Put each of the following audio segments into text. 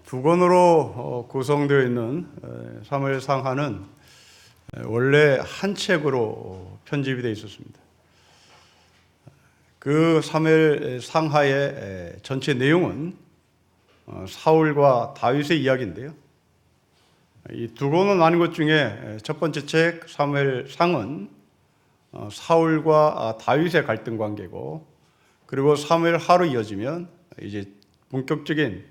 두 권으로 구성되어 있는 사무엘 상하는 원래 한 책으로 편집이 되어 있었습니다. 그 사무엘 상하의 전체 내용은 사울과 다윗의 이야기인데요. 이 두 권으로 나눈 것 중에 첫 번째 책 사무엘 상은 사울과 다윗의 갈등 관계고, 그리고 사무엘 하로 이어지면 이제 본격적인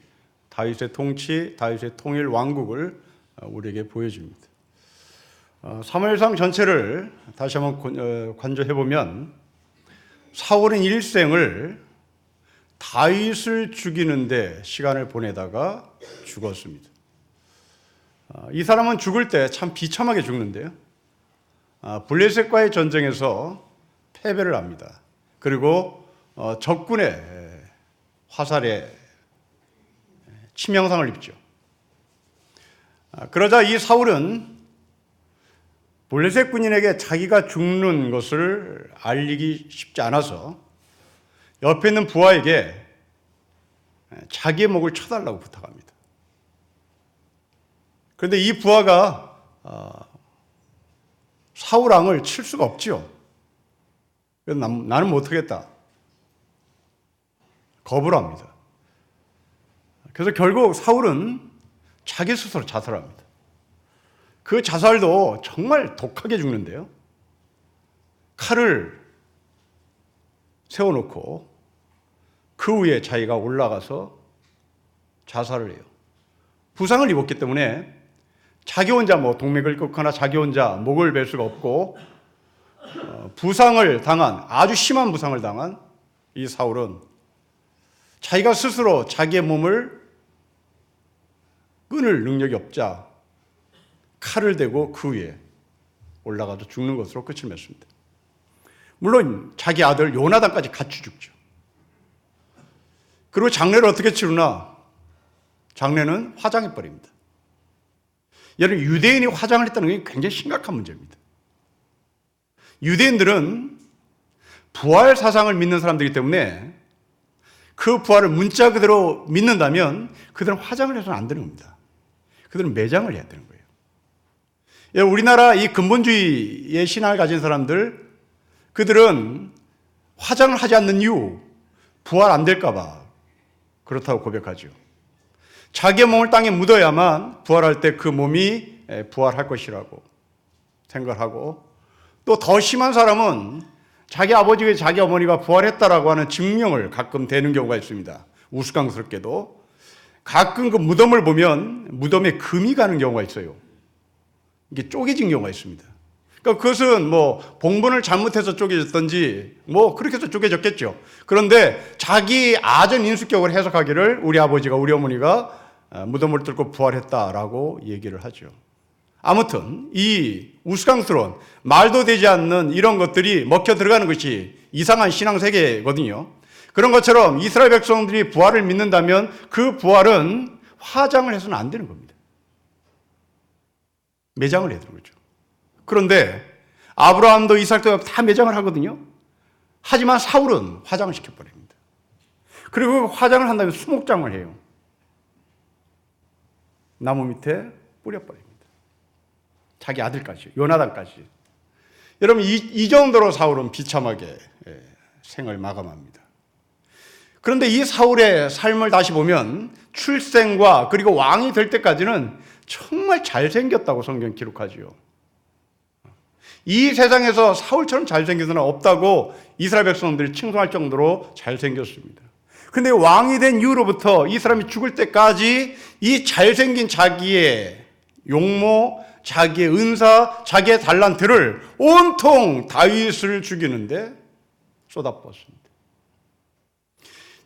다윗의 통치, 다윗의 통일 왕국을 우리에게 보여줍니다. 사무엘상 전체를 다시 한번 관조해 보면 사울은 일생을 다윗을 죽이는데 시간을 보내다가 죽었습니다. 이 사람은 죽을 때 참 비참하게 죽는데요. 블레셋과의 전쟁에서 패배를 합니다. 그리고 적군의 화살에 치명상을 입죠. 그러자 이 사울은 블레셋 군인에게 자기가 죽는 것을 알리기 쉽지 않아서 옆에 있는 부하에게 자기의 목을 쳐달라고 부탁합니다. 그런데 이 부하가 사울 왕을 칠 수가 없죠. 그래서 나는 못하겠다. 거부를 합니다. 그래서 결국 사울은 자기 스스로 자살합니다. 그 자살도 정말 독하게 죽는데요. 칼을 세워놓고 그 위에 자기가 올라가서 자살을 해요. 부상을 입었기 때문에 자기 혼자 동맥을 끊거나 자기 혼자 목을 벨 수가 없고, 부상을 당한, 아주 심한 부상을 당한 이 사울은 자기가 스스로 자기의 몸을 끊을 능력이 없자 칼을 대고 그 위에 올라가서 죽는 것으로 끝을 맺습니다. 물론 자기 아들 요나단까지 같이 죽죠. 그리고 장례를 어떻게 치르나? 장례는 화장해버립니다. 여러분, 유대인이 화장을 했다는 게 굉장히 심각한 문제입니다. 유대인들은 부활 사상을 믿는 사람들이기 때문에 그 부활을 문자 그대로 믿는다면 그들은 화장을 해서는 안 되는 겁니다. 그들은 매장을 해야 되는 거예요. 우리나라 이 근본주의의 신앙을 가진 사람들, 그들은 화장을 하지 않는 이유, 부활 안 될까 봐 그렇다고 고백하죠. 자기의 몸을 땅에 묻어야만 부활할 때 그 몸이 부활할 것이라고 생각하고, 또 더 심한 사람은 자기 아버지가 자기 어머니가 부활했다라고 하는 증명을 가끔 대는 경우가 있습니다. 우스꽝스럽게도 가끔 그 무덤을 보면 무덤에 금이 가는 경우가 있어요. 이게 쪼개진 경우가 있습니다. 그러니까 그것은 봉분을 잘못해서 쪼개졌던지 그렇게 해서 쪼개졌겠죠. 그런데 자기 아전 인수격을 해석하기를 우리 아버지가, 우리 어머니가 무덤을 뚫고 부활했다라고 얘기를 하죠. 아무튼 이 우스꽝스러운 말도 되지 않는 이런 것들이 먹혀 들어가는 것이 이상한 신앙 세계거든요. 그런 것처럼 이스라엘 백성들이 부활을 믿는다면 그 부활은 화장을 해서는 안 되는 겁니다. 매장을 해야 되는 거죠. 그런데 아브라함도 이삭도 다 매장을 하거든요. 하지만 사울은 화장을 시켜버립니다. 그리고 화장을 한다면 수목장을 해요. 나무 밑에 뿌려버립니다. 자기 아들까지, 요나단까지. 여러분, 이 정도로 사울은 비참하게 생을 마감합니다. 그런데 이 사울의 삶을 다시 보면 출생과 그리고 왕이 될 때까지는 정말 잘생겼다고 성경 기록하지요. 이 세상에서 사울처럼 잘생긴 사람은 없다고 이스라엘 백성들이 칭송할 정도로 잘생겼습니다. 근데 왕이 된 이후로부터 이 사람이 죽을 때까지 이 잘생긴 자기의 용모, 자기의 은사, 자기의 달란트를 온통 다윗을 죽이는데 쏟아부었습니다.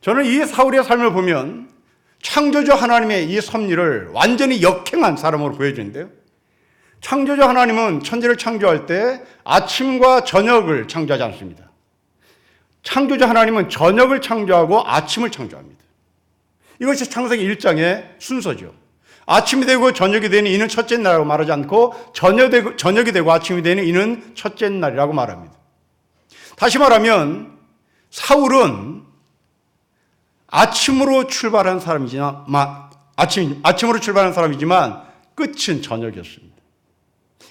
저는 이 사울의 삶을 보면 창조주 하나님의 이 섭리를 완전히 역행한 사람으로 보여지는데요. 창조주 하나님은 천지를 창조할 때 아침과 저녁을 창조하지 않습니다. 창조주 하나님은 저녁을 창조하고 아침을 창조합니다. 이것이 창세기 1장의 순서죠. 아침이 되고 저녁이 되니 이는 첫째 날이라고 말하지 않고 저녁이 되고 아침이 되니 이는 첫째 날이라고 말합니다. 다시 말하면 사울은 아침으로 출발한 사람이지만 아침으로 출발한 사람이지만 끝은 저녁이었습니다.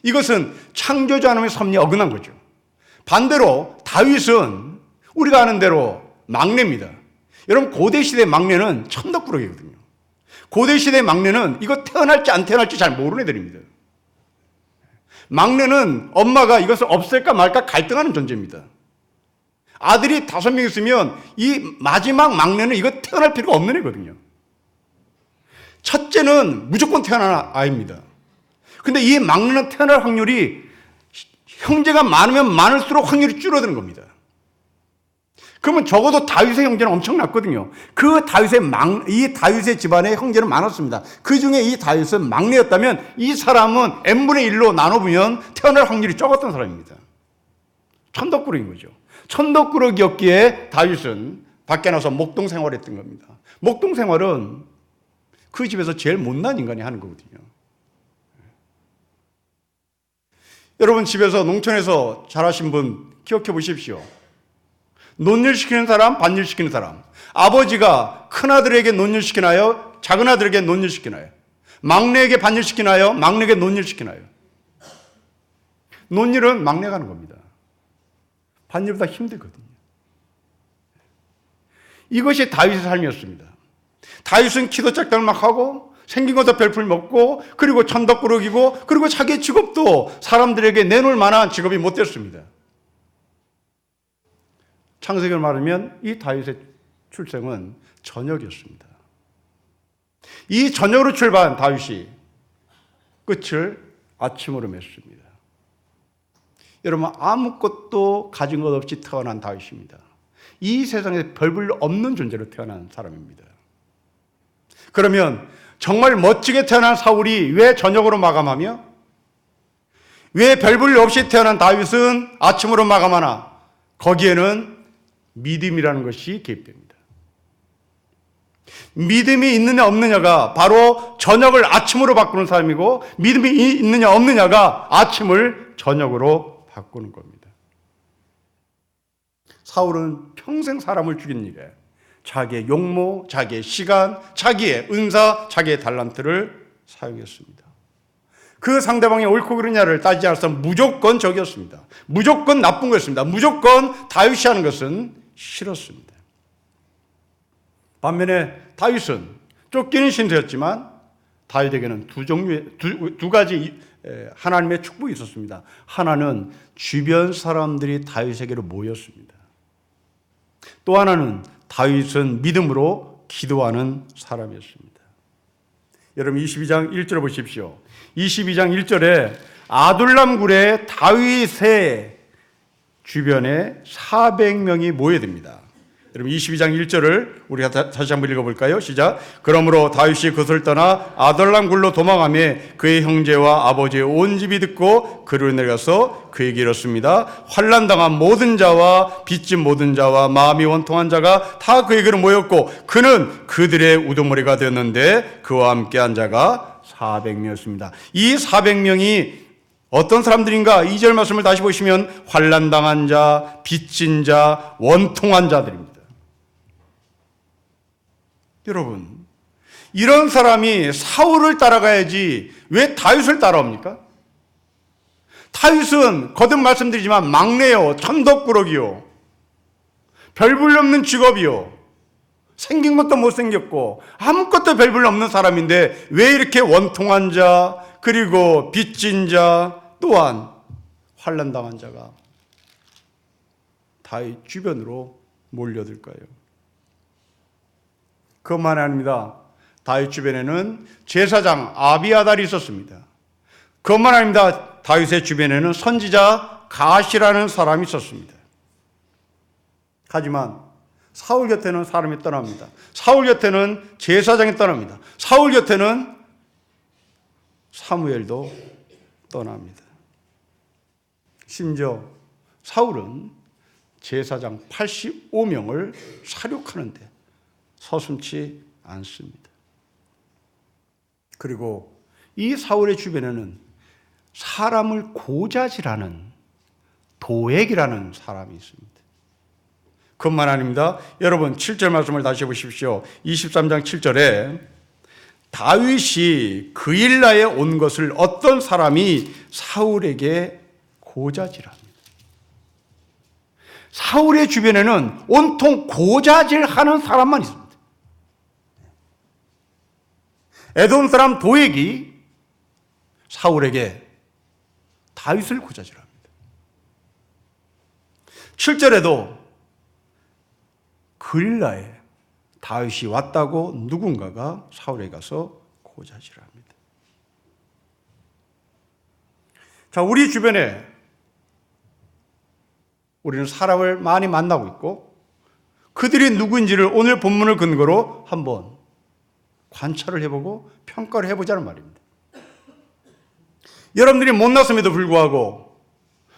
이것은 창조주 하나님의 섭리에 어긋난 거죠. 반대로 다윗은 우리가 아는 대로 막내입니다. 여러분, 고대 시대 막내는 천덕꾸러기거든요. 고대 시대 막내는 이거 태어날지 안 태어날지 잘 모르는 애들입니다. 막내는 엄마가 이것을 없앨까 말까 갈등하는 존재입니다. 아들이 5명 있으면 이 마지막 막내는 이거 태어날 필요가 없는 애거든요. 첫째는 무조건 태어나는 아이입니다. 근데 이 막내는 태어날 확률이 형제가 많으면 많을수록 확률이 줄어드는 겁니다. 그러면 적어도 다윗의 형제는 엄청났거든요. 이 다윗의 집안에 형제는 많았습니다. 그 중에 이 다윗은 막내였다면 이 사람은 n분의 1로 나눠보면 태어날 확률이 적었던 사람입니다. 천덕꾸러기인 거죠. 천덕꾸러기였기에 다윗은 밖에 나서 목동 생활했던 겁니다. 목동 생활은 그 집에서 제일 못난 인간이 하는 거거든요. 여러분, 집에서 농촌에서 자라신 분 기억해 보십시오. 논일 시키는 사람, 밭일 시키는 사람. 아버지가 큰아들에게 논일 시키나요? 작은아들에게 논일 시키나요? 막내에게 밭일 시키나요? 막내에게 논일 시키나요? 논일은 막내가 하는 겁니다. 밭일보다 힘들거든요. 이것이 다윗의 삶이었습니다. 다윗은 키도 짝달막하고 생긴 것도 별풀 먹고 그리고 천덕꾸러기고 그리고 자기 직업도 사람들에게 내놓을 만한 직업이 못 됐습니다. 창세기를 말하면 이 다윗의 출생은 저녁이었습니다. 이 저녁으로 출발한 다윗이 끝을 아침으로 맺습니다. 여러분, 아무것도 가진 것 없이 태어난 다윗입니다. 이 세상에 별볼 없는 존재로 태어난 사람입니다. 그러면 정말 멋지게 태어난 사울이 왜 저녁으로 마감하며 왜 별볼 없이 태어난 다윗은 아침으로 마감하나? 거기에는 믿음이라는 것이 개입됩니다. 믿음이 있느냐 없느냐가 바로 저녁을 아침으로 바꾸는 사람이고 믿음이 있느냐 없느냐가 아침을 저녁으로 바꾸는 겁니다. 사울은 평생 사람을 죽인 일에 자기의 용모, 자기의 시간, 자기의 은사, 자기의 달란트를 사용했습니다. 그 상대방이 옳고 그르냐를 따지지 않아서 무조건 적이었습니다. 무조건 나쁜 거였습니다. 무조건 다윗이 하는 것은 싫었습니다. 반면에 다윗은 쫓기는 신세였지만 다윗에게는 두 가지 하나님의 축복이 있었습니다. 하나는 주변 사람들이 다윗에게로 모였습니다. 또 하나는 다윗은 믿음으로 기도하는 사람이었습니다. 여러분, 22장 1절을 보십시오. 22장 1절에 아둘람 굴에 다윗의 주변에 400명이 모여듭니다. 여러분, 22장 1절을 우리가 다시 한번 읽어볼까요? 시작. 그러므로 다윗이 그것을 떠나 아둘람 굴로 도망하며 그의 형제와 아버지의 온 집이 듣고 그를 내려가서 그에게 이렇습니다. 환난당한 모든 자와 빚진 모든 자와 마음이 원통한 자가 다 그에게로 모였고 그는 그들의 우두머리가 되었는데 그와 함께한 자가 400명이었습니다. 이 400명이 어떤 사람들인가? 2절 말씀을 다시 보시면 환난당한 자, 빚진 자, 원통한 자들입니다. 여러분, 이런 사람이 사울을 따라가야지 왜 다윗을 따라옵니까? 다윗은 거듭 말씀드리지만 막내요, 천덕꾸러기요, 별볼 없는 직업이요, 생긴 것도 못생겼고 아무것도 별볼 없는 사람인데 왜 이렇게 원통한 자, 그리고 빚진 자, 또한 환난당한 자가 다윗 주변으로 몰려들까요? 그것만 아닙니다. 다윗 주변에는 제사장 아비아달이 있었습니다. 그것만 아닙니다. 다윗의 주변에는 선지자 갓이라는 사람이 있었습니다. 하지만 사울 곁에는 사람이 떠납니다. 사울 곁에는 제사장이 떠납니다. 사울 곁에는 사무엘도 떠납니다. 심지어 사울은 제사장 85명을 사륙하는데 서슴지 않습니다. 그리고 이 사울의 주변에는 사람을 고자질하는 도액이라는 사람이 있습니다. 그것만 아닙니다. 여러분 7절 말씀을 다시 보십시오. 23장 7절에 다윗이 그일라에 온 것을 어떤 사람이 사울에게 고자질합니다. 사울의 주변에는 온통 고자질하는 사람만 있습니다. 에돔 사람 도액이 사울에게 다윗을 고자질합니다. 7절에도 그일라에 다윗이 왔다고 누군가가 사울에 가서 고자질합니다. 자, 우리 주변에 우리는 사람을 많이 만나고 있고 그들이 누구인지를 오늘 본문을 근거로 한번 관찰을 해보고 평가를 해보자는 말입니다. 여러분들이 못났음에도 불구하고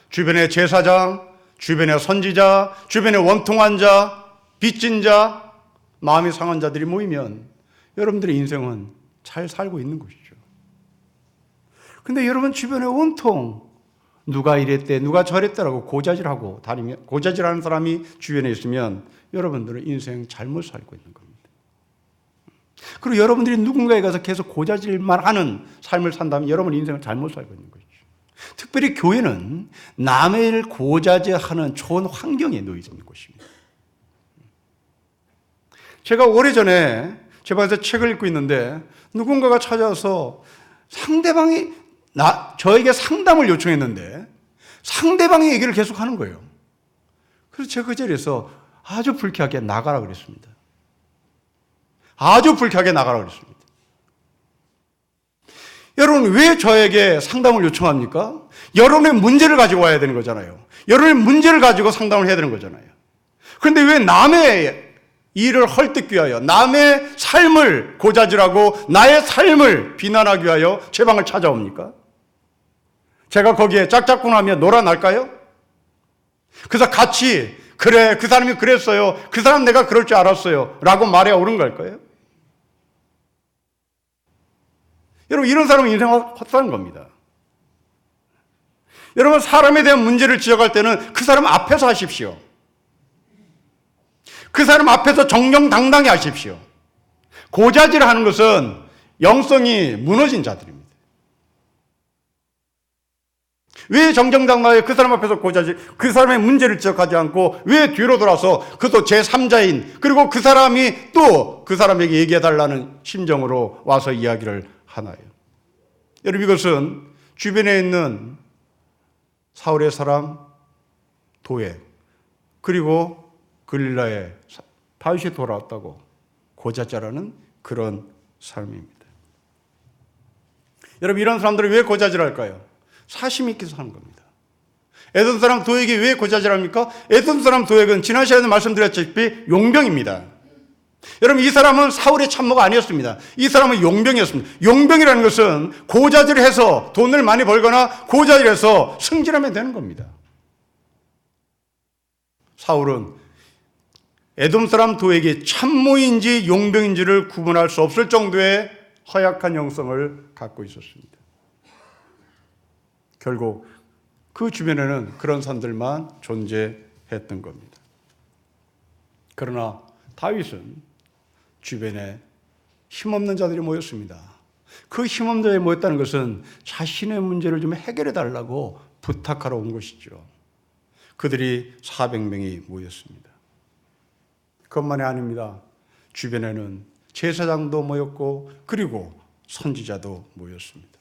주변의 제사장, 주변의 선지자, 주변의 원통한 자, 빚진 자, 마음이 상한 자들이 모이면 여러분들의 인생은 잘 살고 있는 것이죠. 근데 여러분 주변에 온통 누가 이랬대, 누가 저랬다라고 고자질하고 다니면, 고자질하는 사람이 주변에 있으면 여러분들은 인생 잘못 살고 있는 겁니다. 그리고 여러분들이 누군가에 가서 계속 고자질만 하는 삶을 산다면 여러분 인생을 잘못 살고 있는 것이죠. 특별히 교회는 남의 일을 고자질하는 좋은 환경에 놓여 있는 곳입니다. 제가 오래전에 제 방에서 책을 읽고 있는데 누군가가 찾아와서 상대방이 저에게 상담을 요청했는데 상대방의 얘기를 계속 하는 거예요. 그래서 제가 그 자리에서 아주 불쾌하게 나가라 그랬습니다. 아주 불쾌하게 나가라 그랬습니다. 여러분 왜 저에게 상담을 요청합니까? 여러분의 문제를 가지고 와야 되는 거잖아요. 여러분의 문제를 가지고 상담을 해야 되는 거잖아요. 그런데 왜 남의 일을 헐뜯기 위하여 남의 삶을 고자질하고 나의 삶을 비난하기 위하여 제 방을 찾아옵니까? 제가 거기에 짝짝꿍하며 놀아날까요? 그래서 같이 그래 그 사람이 그랬어요. 그 사람 내가 그럴 줄 알았어요. 라고 말해야 옳은 걸까요? 여러분 이런 사람은 인생을 헛사는 겁니다. 여러분 사람에 대한 문제를 지적할 때는 그 사람 앞에서 하십시오. 그 사람 앞에서 정정당당히 하십시오. 고자질하는 것은 영성이 무너진 자들입니다. 왜 정정당당하게 그 사람 앞에서 고자질, 그 사람의 문제를 지적하지 않고 왜 뒤로 돌아서 그것도 제3자인 그리고 그 사람이 또 그 사람에게 얘기해달라는 심정으로 와서 이야기를 하나요? 여러분 이것은 주변에 있는 사울의 사람 도액 그리고 그릴라에 다윗이 돌아왔다고 고자질하는 그런 삶입니다. 여러분 이런 사람들은 왜 고자질할까요? 사심 있게 사는 겁니다. 에돔 사람 도액이 왜 고자질합니까? 에돔 사람 도액은 지난 시간에 말씀드렸다시피 용병입니다. 여러분 이 사람은 사울의 참모가 아니었습니다. 이 사람은 용병이었습니다. 용병이라는 것은 고자질해서 돈을 많이 벌거나 고자질해서 승진하면 되는 겁니다. 사울은 에돔 사람 도액이 참모인지 용병인지를 구분할 수 없을 정도의 허약한 영성을 갖고 있었습니다. 결국 그 주변에는 그런 사람들만 존재했던 겁니다. 그러나 다윗은 주변에 힘없는 자들이 모였습니다. 그 힘없는 자들이 모였다는 것은 자신의 문제를 좀 해결해 달라고 부탁하러 온 것이죠. 그들이 400명이 모였습니다. 그것만이 아닙니다. 주변에는 제사장도 모였고 그리고 선지자도 모였습니다.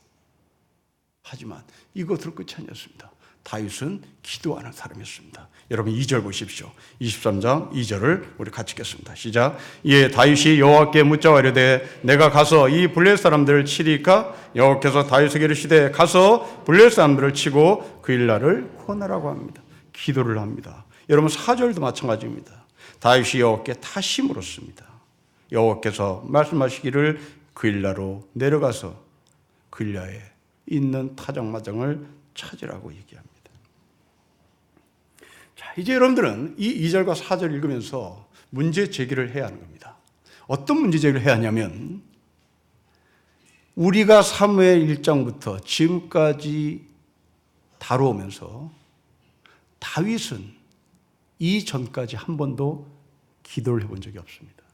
하지만 이것으로 끝이 아니었습니다. 다윗은 기도하는 사람이었습니다. 여러분 2절 보십시오. 23장 2절을 우리 같이 읽겠습니다. 시작. 이에 다윗이 여호와께 묻자 이르되 내가 가서 이 블레셋 사람들을 치리까? 여호와께서 다윗에게 이르시되 가서 블레셋 사람들을 치고 그일라를 구원하라고 합니다. 기도를 합니다. 여러분 4절도 마찬가지입니다. 다윗이 여호와께 다시 물었습니다. 여호와께서 말씀하시기를 그일라로 내려가서 그일라에 있는 타작마장을 찾으라고 얘기합니다. 자, 이제 여러분들은 이 2절과 4절 읽으면서 문제 제기를 해야 하는 겁니다. 어떤 문제 제기를 해야 하냐면 우리가 사무엘 1장부터 지금까지 다루면서 다윗은 이전까지 한 번도 기도를 해본 적이 없습니다.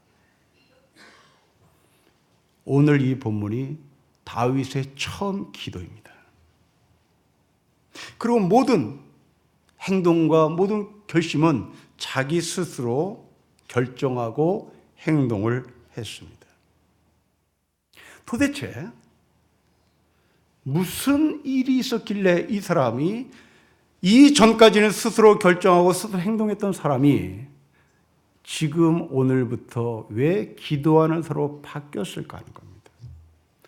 오늘 이 본문이 다윗의 처음 기도입니다. 그리고 모든 행동과 모든 결심은 자기 스스로 결정하고 행동을 했습니다. 도대체 무슨 일이 있었길래 이 사람이, 이전까지는 스스로 결정하고 스스로 행동했던 사람이 지금 오늘부터 왜 기도하는 사람으로 바뀌었을까 하는 겁니다.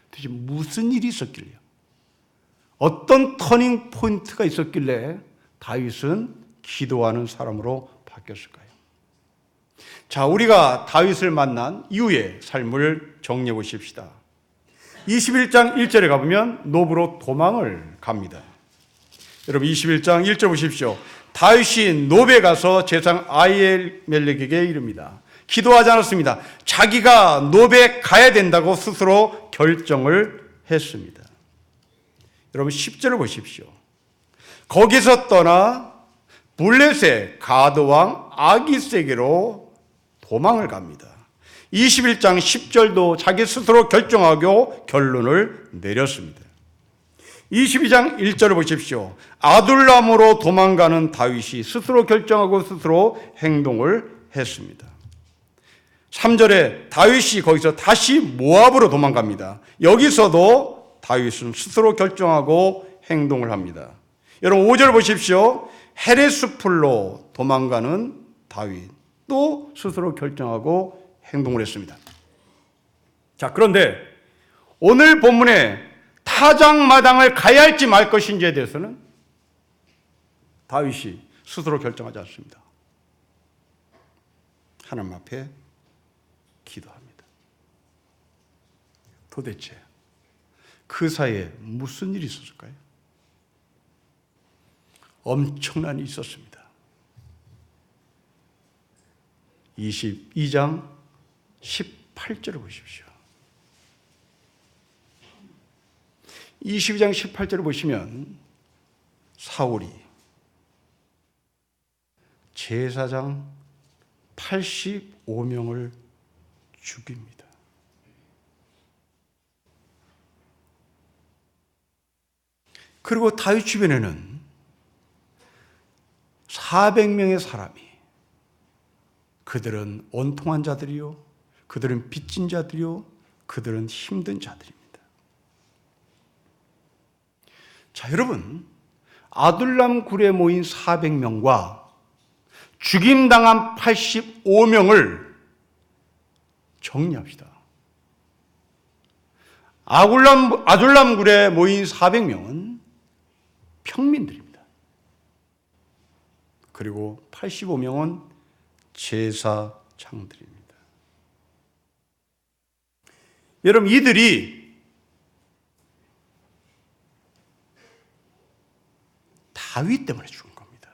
도대체 무슨 일이 있었길래요? 어떤 터닝 포인트가 있었길래 다윗은 기도하는 사람으로 바뀌었을까요? 자, 우리가 다윗을 만난 이후의 삶을 정리해 보십시다. 21장 1절에 가보면 노브로 도망을 갑니다. 여러분 21장 1절 보십시오. 다윗이 노베 가서 제상 아히멜렉에게 이릅니다. 기도하지 않았습니다. 자기가 노베 가야 된다고 스스로 결정을 했습니다. 여러분 10절을 보십시오. 거기서 떠나 블레셋 가드왕 아기스에게로 도망을 갑니다. 21장 10절도 자기 스스로 결정하고 결론을 내렸습니다. 22장 1절을 보십시오. 아둘람으로 도망가는 다윗이 스스로 결정하고 스스로 행동을 했습니다. 3절에 다윗이 거기서 다시 모압으로 도망갑니다. 여기서도 다윗은 스스로 결정하고 행동을 합니다. 여러분 5절 보십시오. 헤레스풀로 도망가는 다윗 또 스스로 결정하고 행동을 했습니다. 자, 그런데 오늘 본문에 타작마당을 가야 할지 말 것인지에 대해서는 다윗이 스스로 결정하지 않습니다. 하나님 앞에 기도합니다. 도대체 그 사이에 무슨 일이 있었을까요? 엄청난 일이 있었습니다. 22장 18절을 보십시오. 22장 18절을 보시면 사울이 제사장 85명을 죽입니다. 그리고 다윗 주변에는 400명의 사람이, 그들은 온통한 자들이요, 그들은 빚진 자들이요, 그들은 힘든 자들입니다. 자, 여러분, 아둘람 굴에 모인 400명과 죽임당한 85명을 정리합시다. 아둘람 굴에 모인 400명은 평민들입니다. 그리고 85명은 제사장들입니다. 여러분, 이들이 다윗 때문에 죽은 겁니다.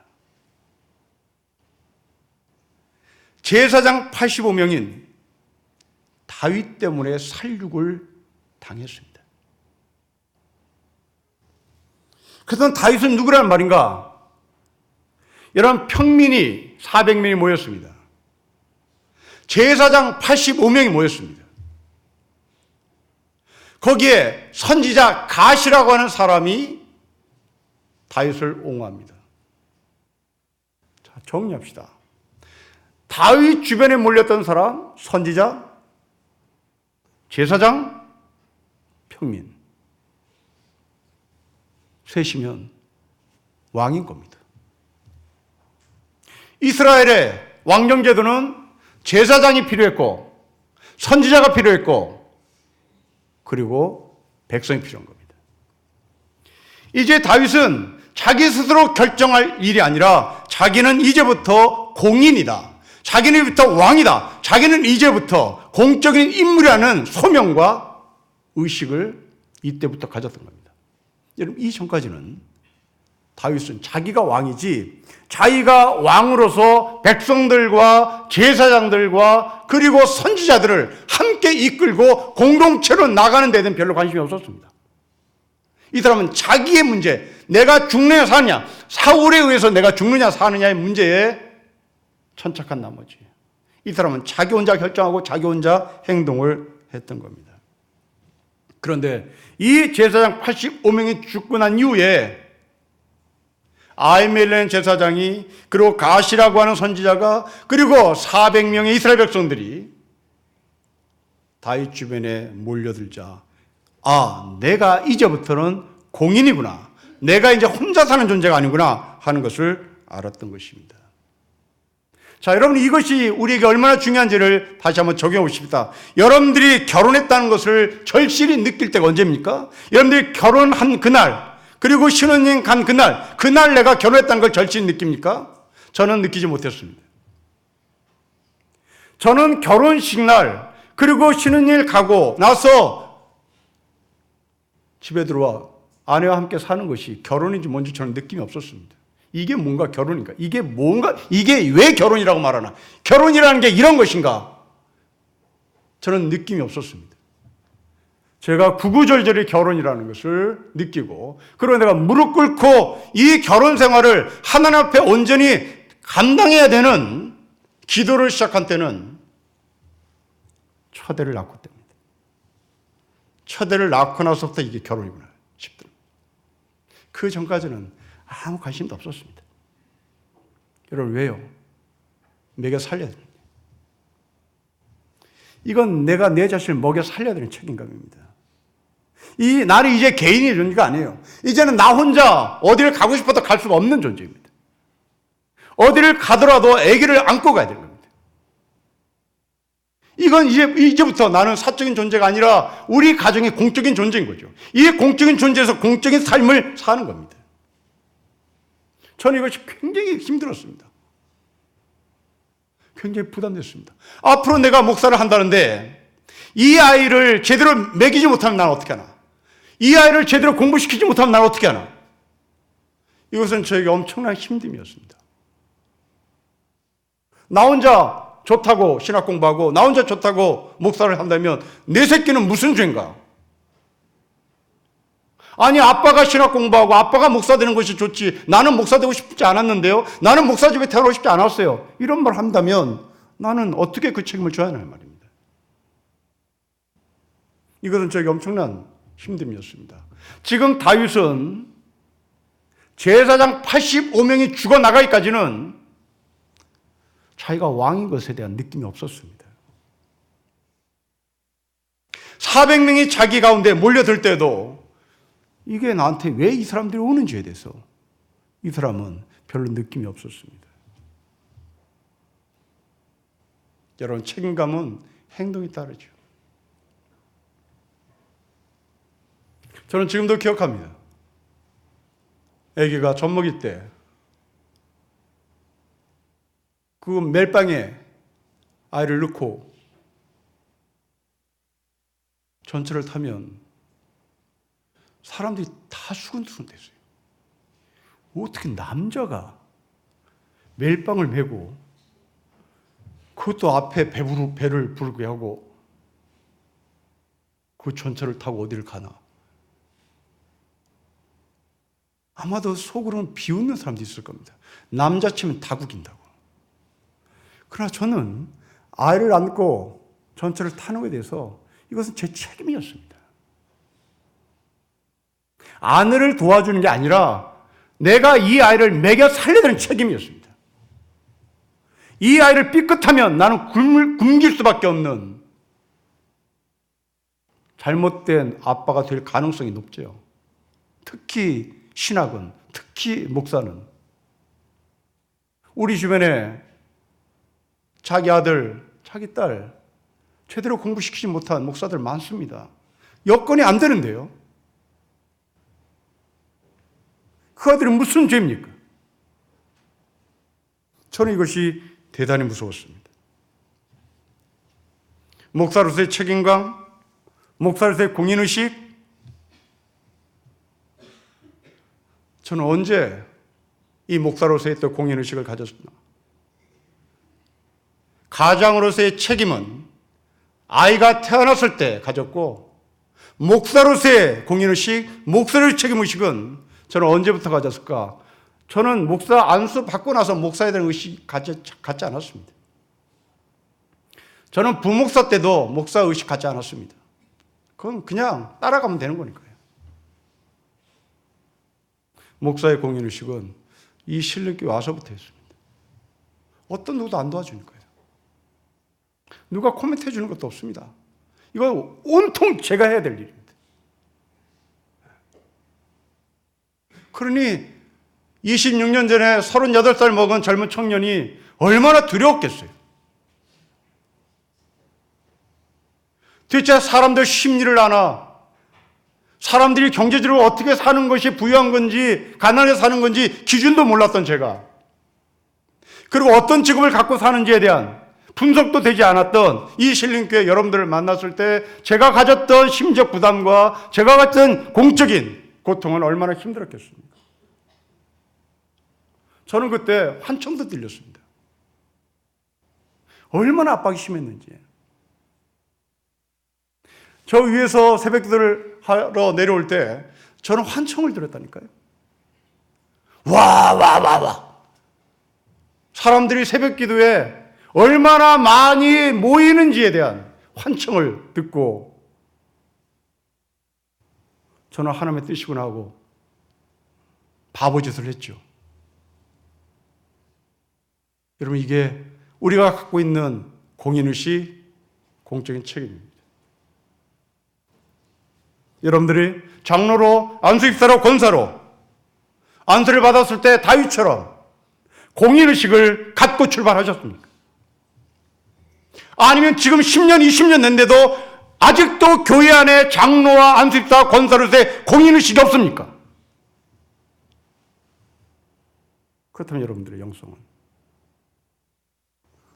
제사장 85명인 다윗 때문에 살육을 당했습니다. 그래서 다윗은 누구라는 말인가? 여러분, 평민이 400명이 모였습니다. 제사장 85명이 모였습니다. 거기에 선지자 갓이라고 하는 사람이 다윗을 옹호합니다. 자, 정리합시다. 다윗 주변에 몰렸던 사람, 선지자, 제사장, 평민. 셋이면 왕인 겁니다. 이스라엘의 왕정제도는 제사장이 필요했고, 선지자가 필요했고, 그리고 백성이 필요한 겁니다. 이제 다윗은 자기 스스로 결정할 일이 아니라 자기는 이제부터 공인이다. 자기는 이제부터 왕이다. 자기는 이제부터 공적인 인물이라는 소명과 의식을 이때부터 가졌던 겁니다. 여러분, 이전까지는 다윗은 자기가 왕이지, 자기가 왕으로서 백성들과 제사장들과 그리고 선지자들을 함께 이끌고 공동체로 나가는 데는 별로 관심이 없었습니다. 이 사람은 자기의 문제, 내가 죽느냐 사느냐, 사울에 의해서 내가 죽느냐 사느냐의 문제에 천착한 나머지 이 사람은 자기 혼자 결정하고 자기 혼자 행동을 했던 겁니다. 그런데 이 제사장 85명이 죽고 난 이후에 아히멜렉 제사장이 그리고 가시라고 하는 선지자가 그리고 400명의 이스라엘 백성들이 다윗 주변에 몰려들자 내가 이제부터는 공인이구나. 내가 이제 혼자 사는 존재가 아니구나 하는 것을 알았던 것입니다. 자, 여러분 이것이 우리에게 얼마나 중요한지를 다시 한번 적용해 보십시다. 여러분들이 결혼했다는 것을 절실히 느낄 때가 언제입니까? 여러분들이 결혼한 그날 그리고 신혼여행 간 그날 내가 결혼했다는 걸 절실히 느낍니까? 저는 느끼지 못했습니다. 저는 결혼식 날 그리고 신혼여행 가고 나서 집에 들어와 아내와 함께 사는 것이 결혼인지 뭔지 저는 느낌이 없었습니다. 이게 뭔가 결혼인가? 이게 왜 결혼이라고 말하나? 결혼이라는 게 이런 것인가? 저는 느낌이 없었습니다. 제가 구구절절히 결혼이라는 것을 느끼고 그리고 내가 무릎 꿇고 이 결혼 생활을 하나님 앞에 온전히 감당해야 되는 기도를 시작한 때는 첫애를 낳고 때입니다. 첫애를 낳고 나서부터 이게 결혼이구나 싶더라고요. 그 전까지는 아무 관심도 없었습니다. 여러분 왜요? 먹여 살려야 됩니다. 이건 내가 내 자신을 먹여 살려야 되는 책임감입니다. 나는 이제 개인의 존재가 아니에요. 이제는 나 혼자 어디를 가고 싶어도 갈 수가 없는 존재입니다. 어디를 가더라도 아기를 안고 가야 되는 겁니다. 이건 이제부터 나는 사적인 존재가 아니라 우리 가정의 공적인 존재인 거죠. 이 공적인 존재에서 공적인 삶을 사는 겁니다. 저는 이것이 굉장히 힘들었습니다. 굉장히 부담됐습니다. 앞으로 내가 목사를 한다는데 이 아이를 제대로 먹이지 못하면 나는 어떻게 하나? 이 아이를 제대로 공부시키지 못하면 나는 어떻게 하나? 이것은 저에게 엄청난 힘듦이었습니다. 나 혼자 좋다고 신학 공부하고 나 혼자 좋다고 목사를 한다면 내 새끼는 무슨 죄인가? 아니 아빠가 신학 공부하고 아빠가 목사 되는 것이 좋지 나는 목사 되고 싶지 않았는데요. 나는 목사 집에 태어나고 싶지 않았어요. 이런 말 한다면 나는 어떻게 그 책임을 져야 하는 말입니다. 이것은 저에게 엄청난 힘듦이었습니다. 지금 다윗은 제사장 85명이 죽어나가기까지는 자기가 왕인 것에 대한 느낌이 없었습니다. 400명이 자기 가운데 몰려들 때도 이게 나한테 왜 이 사람들이 오는지에 대해서 이 사람은 별로 느낌이 없었습니다. 여러분 책임감은 행동이 따르죠. 저는 지금도 기억합니다. 아기가 젖 먹일 때 그 멜빵에 아이를 넣고 전철을 타면 사람들이 다 수근수근댔어요. 어떻게 남자가 멜빵을 메고 그것도 앞에 배를 부르게 하고 그 전철을 타고 어디를 가나? 아마도 속으로는 비웃는 사람도 있을 겁니다. 남자 치면 다 구긴다고. 그러나 저는 아이를 안고 전철을 타는 것에 대해서 이것은 제 책임이었습니다. 아내를 도와주는 게 아니라 내가 이 아이를 먹여 살려야 되는 책임이었습니다. 이 아이를 삐끗하면 나는 굶길 수밖에 없는 잘못된 아빠가 될 가능성이 높죠. 특히 신학은, 특히 목사는 우리 주변에 자기 아들, 자기 딸 제대로 공부시키지 못한 목사들 많습니다. 여건이 안 되는데요. 그 아들은 무슨 죄입니까? 저는 이것이 대단히 무서웠습니다. 목사로서의 책임감, 목사로서의 공인의식, 저는 언제 이 목사로서의 또 공인의식을 가졌나? 가장으로서의 책임은 아이가 태어났을 때 가졌고 목사로서의 공인의식, 목사로서의 책임의식은 저는 언제부터 가졌을까? 저는 목사 안수 받고 나서 목사에 대한 의식 갖지 않았습니다. 저는 부목사 때도 목사 의식 갖지 않았습니다. 그건 그냥 따라가면 되는 거니까요. 목사의 공인의식은 이 신령교회 와서부터 했습니다. 어떤 누구도 안 도와주니까요. 누가 코멘트 해주는 것도 없습니다. 이건 온통 제가 해야 될 일입니다. 그러니 26년 전에 38살 먹은 젊은 청년이 얼마나 두려웠겠어요. 도대체 사람들 심리를 아나, 사람들이 경제적으로 어떻게 사는 것이 부유한 건지 가난하게 사는 건지 기준도 몰랐던 제가, 그리고 어떤 직업을 갖고 사는지에 대한 분석도 되지 않았던 이 신림교회 여러분들을 만났을 때 제가 가졌던 심적 부담과 제가 가진 공적인 고통은 얼마나 힘들었겠습니까? 저는 그때 환청도 들렸습니다. 얼마나 압박이 심했는지. 저 위에서 새벽기도를 하러 내려올 때 저는 환청을 들었다니까요. 와. 사람들이 새벽기도에 얼마나 많이 모이는지에 대한 환청을 듣고 저는 하나님의 뜻이구나 하고 바보짓을 했죠. 여러분, 이게 우리가 갖고 있는 공인의식, 공적인 책임입니다. 여러분들이 장로로, 안수집사로, 권사로 안수를 받았을 때 다윗처럼 공인의식을 갖고 출발하셨습니까? 아니면 지금 10년, 20년 됐는데도 아직도 교회 안에 장로와 안수집사, 권사로서의 공인의식이 없습니까? 그렇다면 여러분들의 영성은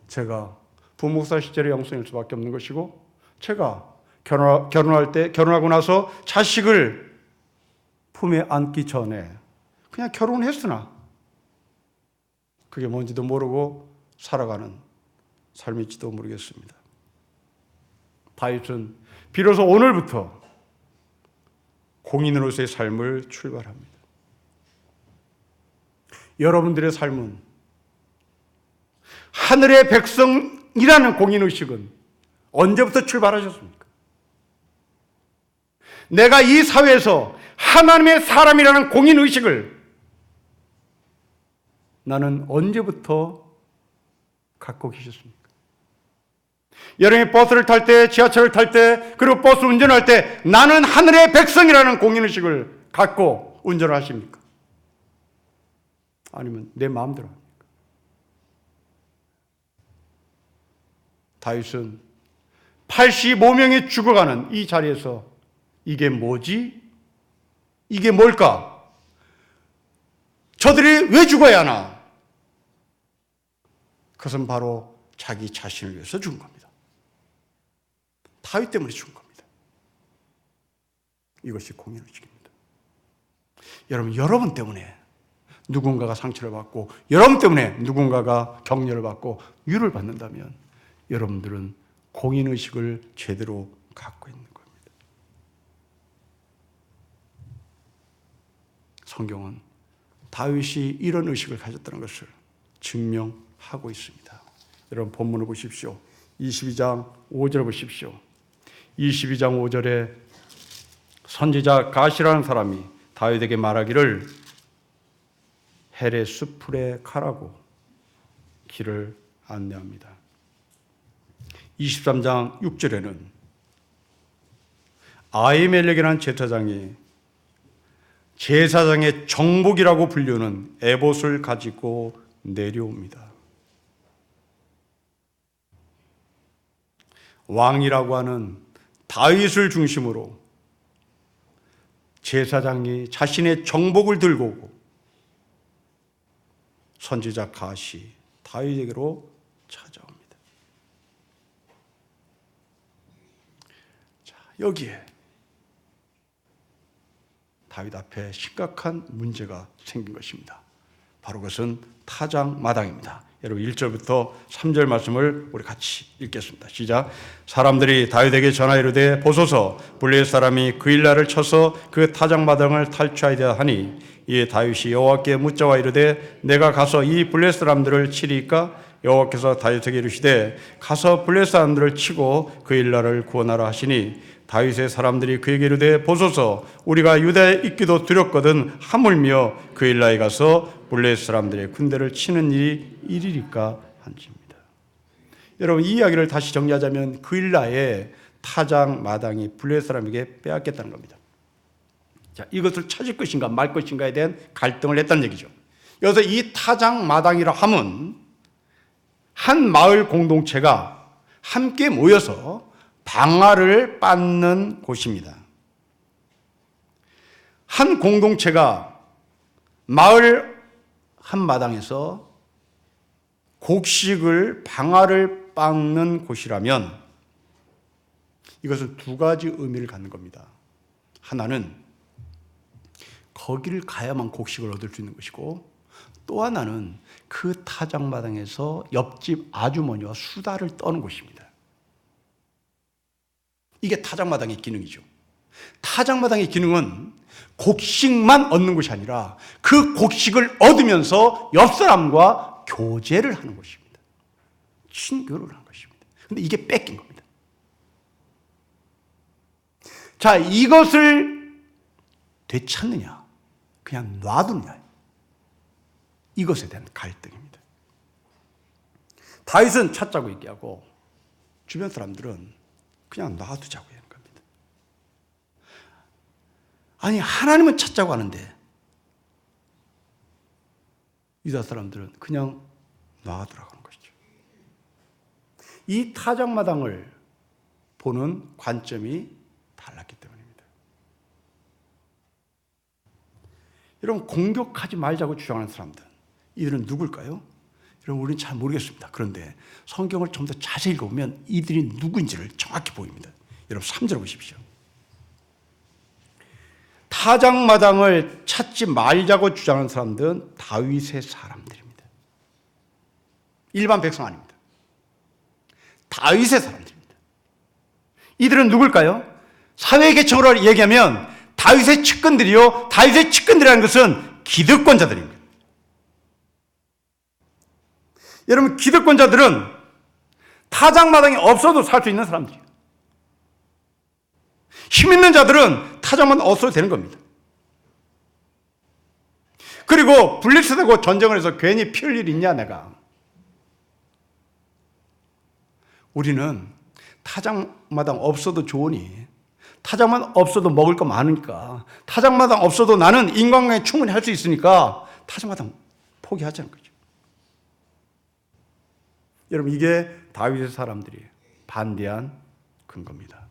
제가 부목사 시절의 영성일 수밖에 없는 것이고, 제가 결혼하고 나서 자식을 품에 안기 전에 그냥 결혼했으나 그게 뭔지도 모르고 살아가는 삶일지도 모르겠습니다. 다윗은 비로소 오늘부터 공인으로서의 삶을 출발합니다. 여러분들의 삶은 하늘의 백성이라는 공인의식은 언제부터 출발하셨습니까? 내가 이 사회에서 하나님의 사람이라는 공인의식을 나는 언제부터 갖고 계셨습니까? 여름에 버스를 탈 때, 지하철을 탈 때, 그리고 버스 운전할 때 나는 하늘의 백성이라는 공인의식을 갖고 운전을 하십니까? 아니면 내 마음대로 합니까? 다윗은 85명이 죽어가는 이 자리에서 이게 뭐지? 이게 뭘까? 저들이 왜 죽어야 하나? 그것은 바로 자기 자신을 위해서 죽은 겁니다. 다윗 때문에 죽은 겁니다. 이것이 공인의식입니다. 여러분 때문에 누군가가 상처를 받고, 여러분 때문에 누군가가 격려를 받고 위로를 받는다면 여러분들은 공인의식을 제대로 갖고 있는 겁니다. 성경은 다윗이 이런 의식을 가졌다는 것을 증명하고 있습니다. 여러분 본문을 보십시오. 22장 5절을 보십시오. 22장 5절에 선지자 가시라는 사람이 다윗에게 말하기를 헬의 수풀에 가라고 길을 안내합니다. 23장 6절에는 아히멜렉이라는 제사장의 정복이라고 불리는 에봇을 가지고 내려옵니다. 왕이라고 하는 다윗을 중심으로 제사장이 자신의 정복을 들고 오고 선지자 갓이 다윗에게로 찾아옵니다. 자, 여기에 다윗 앞에 심각한 문제가 생긴 것입니다. 바로 그것은 타작마당입니다. 여러분 1절부터 3절 말씀을 우리 같이 읽겠습니다. 시작. 사람들이 다윗에게 전하 이르되 보소서 블레셋 사람이 그 일날을 쳐서 그 타작마당을 탈취하려 하니 이에 다윗이 여호와께 묻자와 이르되 내가 가서 이 블레셋 사람들을 치리이까? 여호와께서 다윗에게 이르시되 가서 블레셋 사람들을 치고 그 일날을 구원하라 하시니 다윗의 사람들이 그에게 이르되 보소서 우리가 유다에 있기도 두렵거든 하물며 그 일날에 가서 블레셋 사람들의 군대를 치는 일이 일이리까 한지입니다. 여러분 이 이야기를 다시 정리하자면 그 일날에 타작마당이 블레셋 사람에게 빼앗겼다는 겁니다. 자, 이것을 찾을 것인가 말 것인가에 대한 갈등을 했다는 얘기죠. 여기서 이 타작마당이라 함은 한 마을 공동체가 함께 모여서 방아를 빻는 곳입니다. 한 공동체가 마을 한마당에서 곡식을 방아를 빻는 곳이라면 이것은 두 가지 의미를 갖는 겁니다. 하나는 거기를 가야만 곡식을 얻을 수 있는 것이고 또 하나는 그 타작마당에서 옆집 아주머니와 수다를 떠는 곳입니다. 이게 타작마당의 기능이죠. 타작마당의 기능은 곡식만 얻는 것이 아니라 그 곡식을 얻으면서 옆 사람과 교제를 하는 것입니다. 친교를 하는 것입니다. 그런데 이게 뺏긴 겁니다. 자, 이것을 되찾느냐 그냥 놔두느냐 이것에 대한 갈등입니다. 다윗은 찾자고 얘기하고 주변 사람들은 그냥 놔두자고 하는 겁니다. 아니 하나님은 찾자고 하는데 유다 사람들은 그냥 놔두라고 하는 것이죠. 이 타작마당을 보는 관점이 달랐기 때문입니다. 여러분 공격하지 말자고 주장하는 사람들 이들은 누굴까요? 여러분 우리는 잘 모르겠습니다. 그런데 성경을 좀 더 자세히 읽어보면 이들이 누구인지를 정확히 보입니다. 여러분 3절 보십시오. 타작마당을 찾지 말자고 주장하는 사람들은 다윗의 사람들입니다. 일반 백성 아닙니다. 다윗의 사람들입니다. 이들은 누굴까요? 사회계층으로 얘기하면 다윗의 측근들이요. 다윗의 측근들이라는 것은 기득권자들입니다. 여러분 기득권자들은 타작마당이 없어도 살 수 있는 사람들이에요. 힘 있는 자들은 타작마당 없어도 되는 겁니다. 그리고 블레셋하고 전쟁을 해서 괜히 피 흘릴 일 있냐 내가. 우리는 타작마당 없어도 좋으니 타작마당 없어도 먹을 거 많으니까 타작마당 없어도 나는 인간관계 충분히 할 수 있으니까 타작마당 포기하자는 거죠. 여러분 이게 다윗의 사람들이 반대한 근거입니다.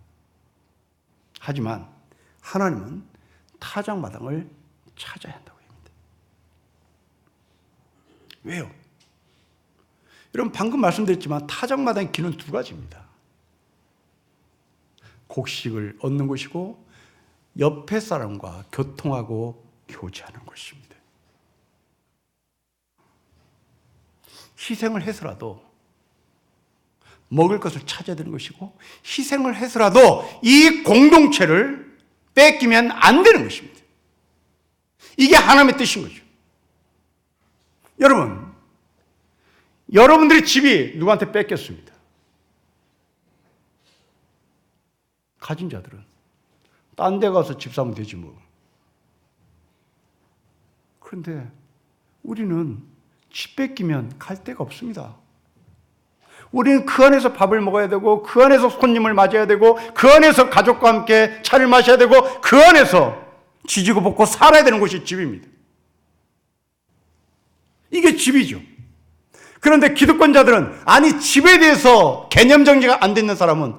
하지만 하나님은 타작마당을 찾아야 한다고 합니다. 왜요? 여러분 방금 말씀드렸지만 타작마당의 기능은 두 가지입니다. 곡식을 얻는 것이고 옆에 사람과 교통하고 교제하는 것입니다. 희생을 해서라도 먹을 것을 찾아야 되는 것이고 희생을 해서라도 이 공동체를 뺏기면 안 되는 것입니다. 이게 하나님의 뜻인 거죠. 여러분, 여러분들의 집이 누구한테 뺏겼습니다. 가진 자들은 딴 데 가서 집 사면 되지 뭐. 그런데 우리는 집 뺏기면 갈 데가 없습니다. 우리는 그 안에서 밥을 먹어야 되고 그 안에서 손님을 맞아야 되고 그 안에서 가족과 함께 차를 마셔야 되고 그 안에서 지지고 볶고 살아야 되는 곳이 집입니다. 이게 집이죠. 그런데 기득권자들은 아니 집에 대해서 개념 정리가 안 되는 사람은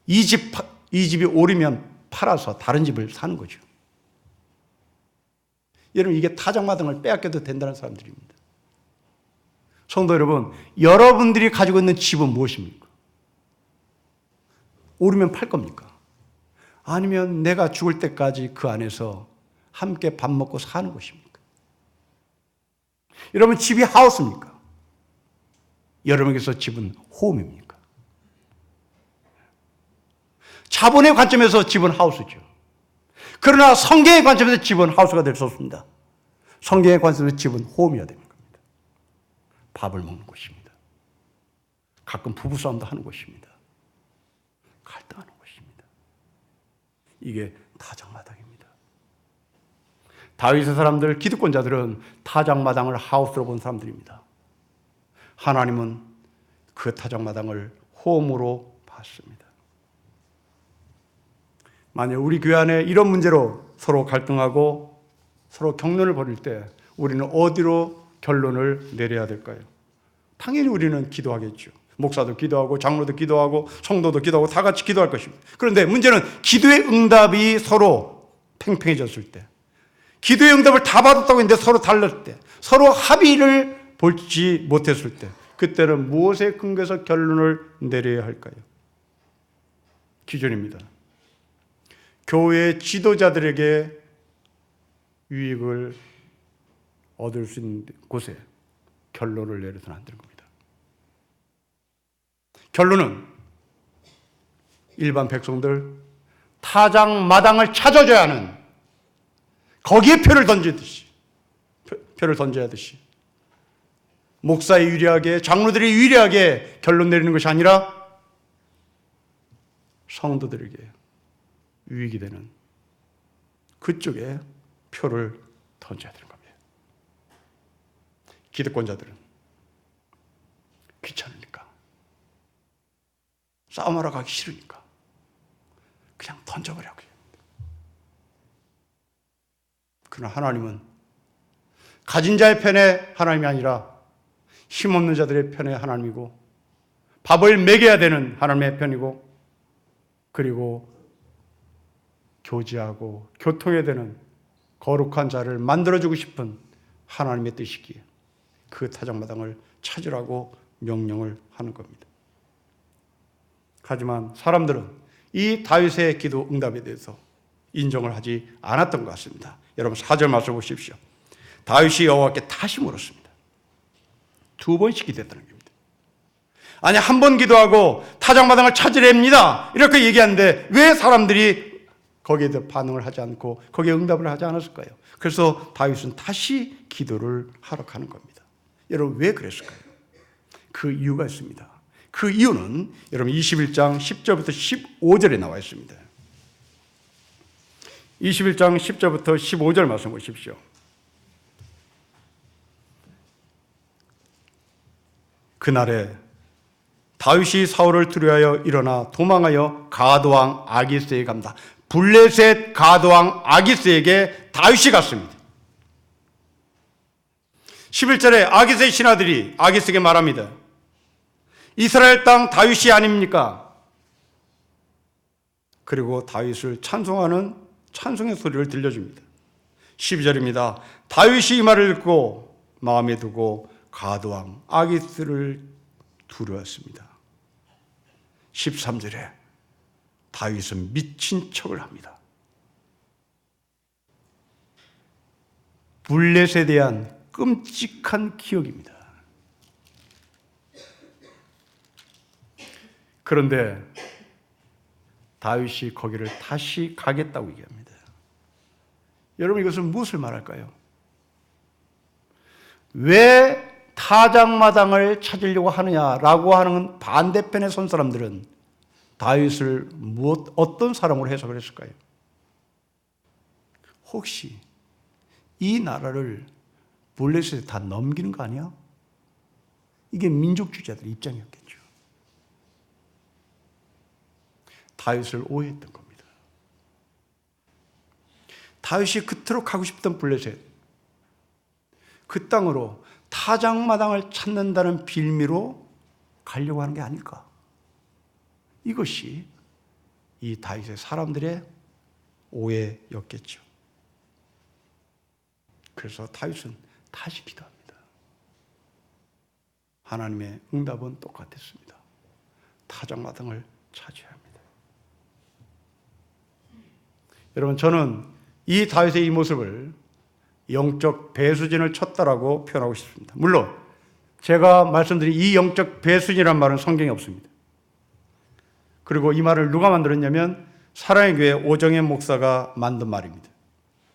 이 집이 오르면 팔아서 다른 집을 사는 거죠. 여러분 이게 타작마당을 빼앗겨도 된다는 사람들입니다. 성도 여러분, 여러분들이 가지고 있는 집은 무엇입니까? 오르면 팔 겁니까? 아니면 내가 죽을 때까지 그 안에서 함께 밥 먹고 사는 것입니까? 여러분, 집이 하우스입니까? 여러분에게서 집은 홈입니까? 자본의 관점에서 집은 하우스죠. 그러나 성경의 관점에서 집은 하우스가 될 수 없습니다. 성경의 관점에서 집은 홈이어야 되는 겁니다. 밥을 먹는 곳입니다. 가끔 부부싸움도 하는 곳입니다. 갈등하는 곳입니다. 이게 타작마당입니다. 다윗의 사람들, 기득권자들은 타작마당을 하우스로 본 사람들입니다. 하나님은 그 타작마당을 홈으로 봤습니다. 만약 우리 교회 안에 이런 문제로 서로 갈등하고 서로 격론을 벌일 때 우리는 어디로 결론을 내려야 될까요? 당연히 우리는 기도하겠죠. 목사도 기도하고 장로도 기도하고 성도도 기도하고 다 같이 기도할 것입니다. 그런데 문제는 기도의 응답이 서로 팽팽해졌을 때, 기도의 응답을 다 받았다고 했는데 서로 달랐을 때, 서로 합의를 보지 못했을 때, 그때는 무엇에 근거해서 결론을 내려야 할까요? 기준입니다. 교회 지도자들에게 유익을 얻을 수 있는 곳에 결론을 내려서는 안 되는 겁니다. 결론은 일반 백성들 타작마당을 찾아줘야 하는, 거기에 표를 던져야 하듯이 목사에 유리하게, 장로들이 유리하게 결론 내리는 것이 아니라 성도들에게 유익이 되는 그쪽에 표를 던져야 되는 겁니다. 기득권자들은 귀찮으니까, 싸움하러 가기 싫으니까 그냥 던져버려요. 그러나 하나님은 가진 자의 편에 하나님이 아니라 힘없는 자들의 편에 하나님이고, 밥을 먹여야 되는 하나님의 편이고, 그리고 교제하고 교통해야 되는 거룩한 자를 만들어주고 싶은 하나님의 뜻이기에 그 타작마당을 찾으라고 명령을 하는 겁니다. 하지만 사람들은 이 다윗의 기도 응답에 대해서 인정을 하지 않았던 것 같습니다. 여러분 4절 말씀 보십시오. 다윗이 여호와께 다시 물었습니다. 2번씩 기도했다는 겁니다. 아니, 한 번 기도하고 타작마당을 찾으렵니다 이렇게 얘기하는데 왜 사람들이 거기에 대해 반응을 하지 않고 거기에 응답을 하지 않았을까요? 그래서 다윗은 다시 기도를 하러 가는 겁니다. 여러분, 왜 그랬을까요? 그 이유가 있습니다. 그 이유는 여러분 21장 10절부터 15절에 나와 있습니다. 21장 10절부터 15절 말씀 보십시오. 그날에 다윗이 사울을 두려워하여 일어나 도망하여 가드왕 아기스에게 갑니다. 블레셋 가드왕 아기스에게 다윗이 갔습니다. 11절에 아기스의 신하들이 아기스에게 말합니다. 이스라엘 땅 다윗이 아닙니까? 그리고 다윗을 찬송하는 찬송의 소리를 들려줍니다. 12절입니다. 다윗이 이 말을 듣고 마음에 두고 가드왕 아기스를 두려웠습니다. 13절에 다윗은 미친 척을 합니다. 블레셋에 대한 끔찍한 기억입니다. 그런데 다윗이 거기를 다시 가겠다고 얘기합니다. 여러분, 이것은 무엇을 말할까요? 왜 타작마당을 찾으려고 하느냐라고 하는 반대편에 선 사람들은 다윗을 어떤 사람으로 해석을 했을까요? 혹시 이 나라를 블레셋에 다 넘기는 거 아니야? 이게 민족주의자들의 입장이었겠죠. 다윗을 오해했던 겁니다. 다윗이 그토록 가고 싶던 블레셋, 그 땅으로 타작마당을 찾는다는 빌미로 가려고 하는 게 아닐까? 이것이 이 다윗의 사람들의 오해였겠죠. 그래서 다윗은 다시 기도합니다. 하나님의 응답은 똑같았습니다. 타작마당을 찾아야 합니다. 여러분, 저는 이 다윗의 이 모습을 영적 배수진을 쳤다라고 표현하고 싶습니다. 물론 제가 말씀드린 이 영적 배수진이라는 말은 성경에 없습니다. 그리고 이 말을 누가 만들었냐면 사랑의 교회 오정현 목사가 만든 말입니다.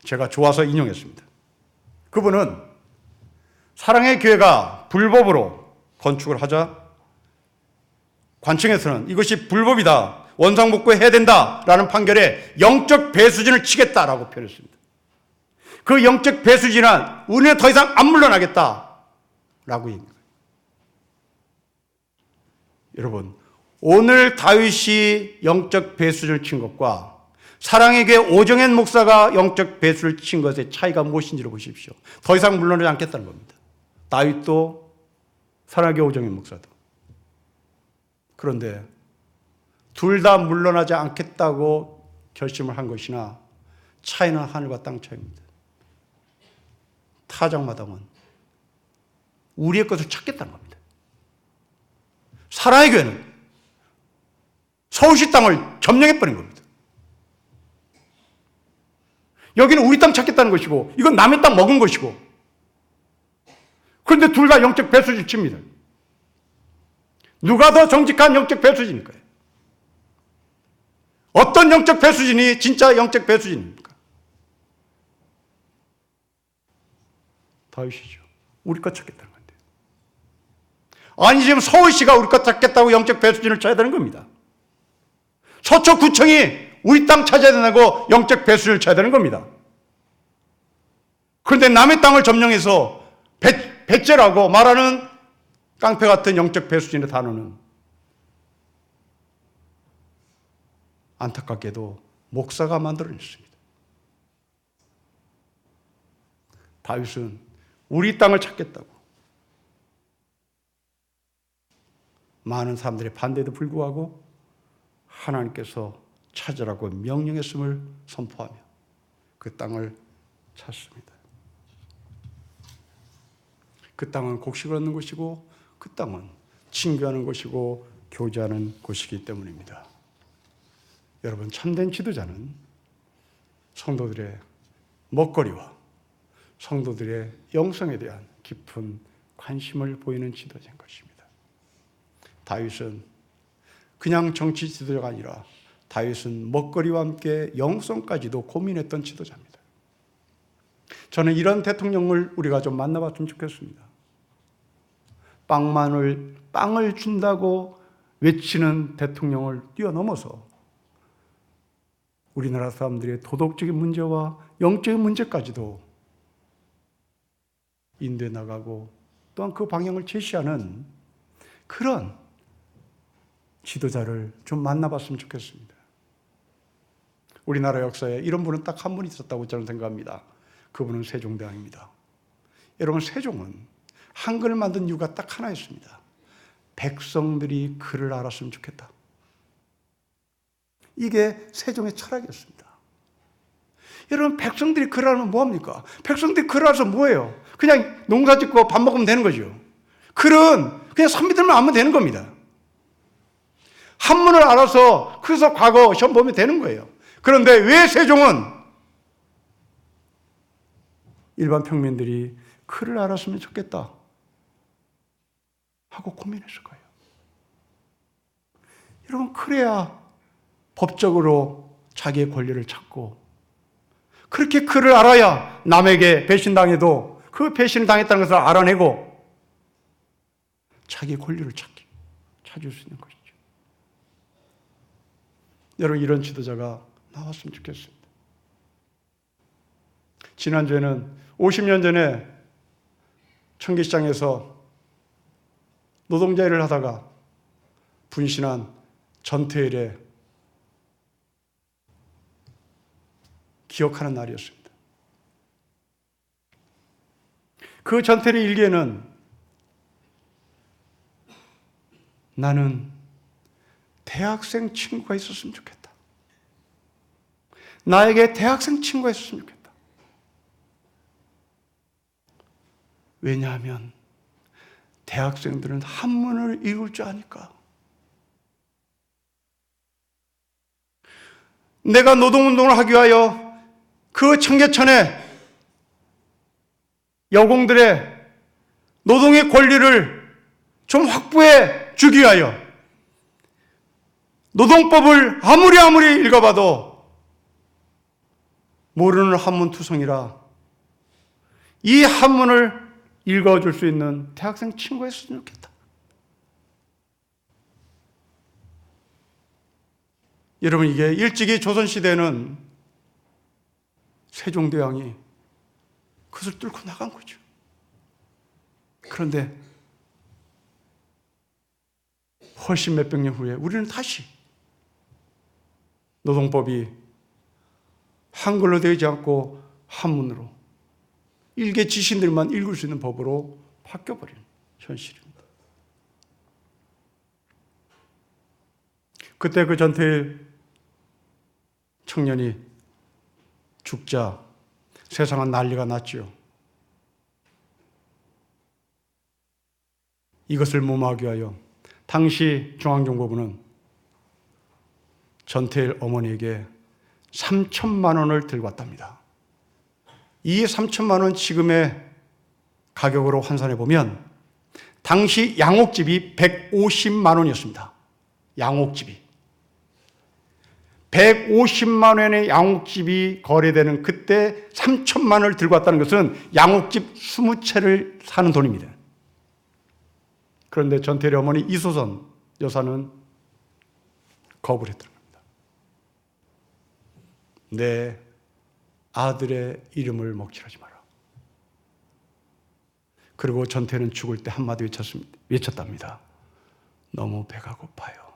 제가 좋아서 인용했습니다. 그분은 사랑의 교회가 불법으로 건축을 하자 관청에서는 이것이 불법이다, 원상복구해야 된다라는 판결에 영적 배수진을 치겠다라고 표현했습니다. 그 영적 배수진은 우리는 더 이상 안 물러나겠다라고 얘기합니다. 여러분, 오늘 다윗이 영적 배수진을 친 것과 사랑의 교회 오정현 목사가 영적 배수를 친 것의 차이가 무엇인지를 보십시오. 더 이상 물러나지 않겠다는 겁니다. 다윗도 사랑의 교회 오정현 목사도. 그런데 둘 다 물러나지 않겠다고 결심을 한 것이나 차이는 하늘과 땅 차이입니다. 타작마당은 우리의 것을 찾겠다는 겁니다. 사랑의 교회는 서울시 땅을 점령해버린 겁니다. 여기는 우리 땅 찾겠다는 것이고 이건 남의 땅 먹은 것이고, 그런데 둘 다 영적 배수진 칩니다. 누가 더 정직한 영적 배수진일까요? 어떤 영적 배수진이 진짜 영적 배수진입니까? 다윗이죠. 우리 것 찾겠다는 건데. 아니, 지금 서울시가 우리 것 찾겠다고 영적 배수진을 쳐야 되는 겁니다. 서초구청이 우리 땅 찾아야 된다고 영적 배수진을 쳐야 되는 겁니다. 그런데 남의 땅을 점령해서 배째라고 말하는 깡패 같은 영적 배수진의 단어는 안타깝게도 목사가 만들어냈습니다. 다윗은 우리 땅을 찾겠다고 많은 사람들의 반대에도 불구하고 하나님께서 찾으라고 명령했음을 선포하며 그 땅을 찾습니다. 그 땅은 곡식을 얻는 곳이고 그 땅은 친교하는 곳이고 교제하는 곳이기 때문입니다. 여러분, 참된 지도자는 성도들의 먹거리와 성도들의 영성에 대한 깊은 관심을 보이는 지도자인 것입니다. 다윗은 그냥 정치 지도자가 아니라 다윗은 먹거리와 함께 영성까지도 고민했던 지도자입니다. 저는 이런 대통령을 우리가 좀 만나봤으면 좋겠습니다. 빵을 준다고 외치는 대통령을 뛰어넘어서 우리나라 사람들의 도덕적인 문제와 영적인 문제까지도 인도해 나가고 또한 그 방향을 제시하는 그런 지도자를 좀 만나봤으면 좋겠습니다. 우리나라 역사에 이런 분은 딱 한 분 있었다고 저는 생각합니다. 그분은 세종대왕입니다. 여러분, 세종은 한글을 만든 이유가 딱 하나였습니다. 백성들이 글을 알았으면 좋겠다. 이게 세종의 철학이었습니다. 여러분, 백성들이 글을 알면 뭐합니까? 백성들이 글을 알아서 뭐예요? 그냥 농사 짓고 밥 먹으면 되는 거죠. 글은 그냥 선비들만 알면 되는 겁니다. 한문을 알아서 그래서 과거 시험 보면 되는 거예요. 그런데 왜 세종은 일반 평민들이 글을 알았으면 좋겠다 하고 고민했을 거예요. 여러분, 그래야 법적으로 자기의 권리를 찾고, 그렇게 글을 알아야 남에게 배신당해도 그 배신을 당했다는 것을 알아내고 자기의 권리를 찾을 수 있는 것이죠. 여러분, 이런 지도자가 나왔으면 좋겠습니다. 지난주에는 50년 전에 청계시장에서 노동자 일을 하다가 분신한 전태일의 기억하는 날이었습니다. 그 전태일의 일기에는 나는 대학생 친구가 있었으면 좋겠다. 나에게 대학생 친구가 있었으면 좋겠다. 왜냐하면 대학생들은 한문을 읽을 줄 아니까. 내가 노동운동을 하기 위하여 그 청계천에 여공들의 노동의 권리를 좀 확보해 주기 위하여 노동법을 아무리 읽어봐도 모르는 한문투성이라 이 한문을 읽어줄 수 있는 대학생 친구가 있었으면 좋겠다. 여러분, 이게 일찍이 조선시대에는 세종대왕이 그것을 뚫고 나간 거죠. 그런데 훨씬 몇백 년 후에 우리는 다시 노동법이 한글로 되지 않고 한문으로 일개 지신들만 읽을 수 있는 법으로 바뀌어버린 현실입니다. 그때 그 전태일 청년이 죽자 세상은 난리가 났지요. 이것을 무마하기 위하여 당시 중앙정보부는 전태일 어머니에게 3천만 원을 들고 왔답니다. 이 3천만 원 지금의 가격으로 환산해 보면 당시 양옥집이 150만 원이었습니다. 양옥집이 150만 원의 양옥집이 거래되는 그때 3천만 원을 들고 왔다는 것은 양옥집 20채를 사는 돈입니다. 그런데 전태일 어머니 이소선 여사는 거부를 했다는 겁니다. 내 아들의 이름을 먹칠하지 마라. 그리고 전태일은 죽을 때 한마디 외쳤답니다. 너무 배가 고파요.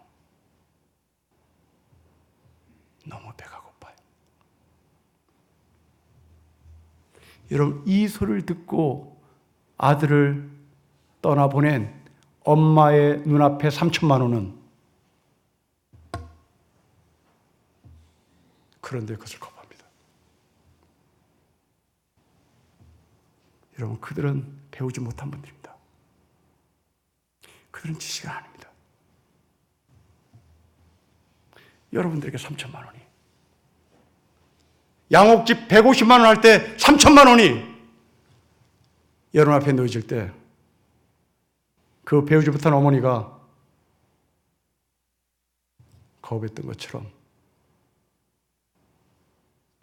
너무 배가 고파요. 여러분, 이 소리를 듣고 아들을 떠나보낸 엄마의 눈앞에 3천만 원은, 그런데 그것을 거부합니다. 여러분, 그들은 배우지 못한 분들입니다. 그들은 지식은 아닙니다. 여러분들에게 3천만 원이, 양옥집 150만 원 할 때 3천만 원이 여러분 앞에 놓여질 때 그 배우지 못한 어머니가 거부했던 것처럼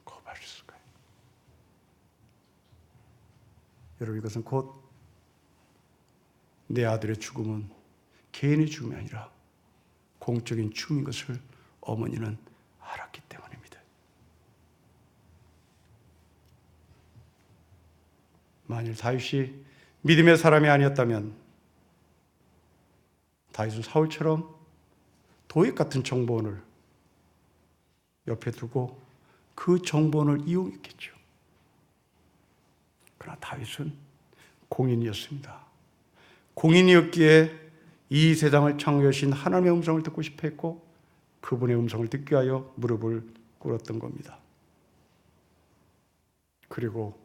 거부할 수 있을까요? 여러분, 이것은 곧 내 아들의 죽음은 개인의 죽음이 아니라 공적인 죽음인 것을 어머니는 알았기 때문입니다. 만일 다윗이 믿음의 사람이 아니었다면 다윗은 사울처럼 도액 같은 정보원을 옆에 두고 그 정보원을 이용했겠죠. 그러나 다윗은 공인이었습니다. 공인이었기에 이 세상을 창조하신 하나님의 음성을 듣고 싶어 했고 그분의 음성을 듣기 위하여 무릎을 꿇었던 겁니다. 그리고